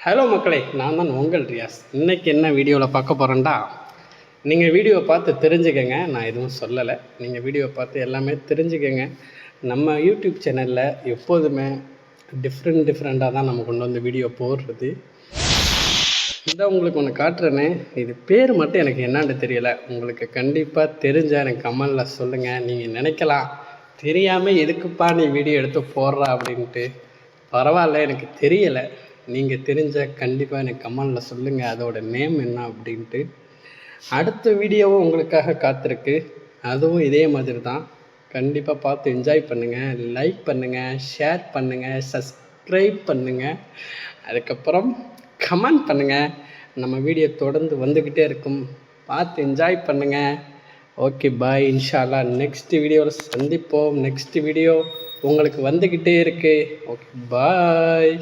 Hello மக்களே, நான் தான் உங்கள் ரியாஸ். இன்றைக்கி என்ன வீடியோவில் பார்க்க போகிறேன்டா, நீங்கள் வீடியோவை பார்த்து தெரிஞ்சுக்கங்க. நான் எதுவும் சொல்லலை, நீங்கள் வீடியோவை பார்த்து எல்லாமே தெரிஞ்சுக்கங்க. நம்ம யூடியூப் சேனலில் எப்போதுமே டிஃப்ரெண்ட்டாக தான் நம்ம கொண்டு வந்து வீடியோ போடுறது. இதான் உங்களுக்கு ஒன்று காட்டுறேன்னு, இது பேர் மட்டும் எனக்கு என்னான்னு தெரியலை. உங்களுக்கு கண்டிப்பாக தெரிஞ்சால் எனக்கு கமெண்டில் சொல்லுங்கள். நீங்கள் நினைக்கலாம், தெரியாமல் எதுக்குப்பா நீ வீடியோ எடுத்து போடுறா அப்படின்ட்டு. பரவாயில்ல, எனக்கு தெரியலை. நீங்கள் தெரிஞ்சால் கண்டிப்பாக எனக்கு கமெண்டில் சொல்லுங்கள் அதோட நேம் என்ன அப்படின்ட்டு. அடுத்த வீடியோவும் உங்களுக்காக காத்திருக்கு, அதுவும் இதே மாதிரி தான். கண்டிப்பாக பார்த்து என்ஜாய் பண்ணுங்கள், லைக் பண்ணுங்கள், ஷேர் பண்ணுங்கள், சப்ஸ்கிரைப் பண்ணுங்கள், அதுக்கப்புறம் கமெண்ட் பண்ணுங்கள். நம்ம வீடியோ தொடர்ந்து வந்துக்கிட்டே இருக்கும், பார்த்து என்ஜாய் பண்ணுங்கள். ஓகே, பாய். இன்ஷா அல்லாஹ் நெக்ஸ்ட் வீடியோவில் சந்திப்போம். நெக்ஸ்ட் வீடியோ உங்களுக்கு வந்துக்கிட்டே இருக்குது. ஓகே, பாய்.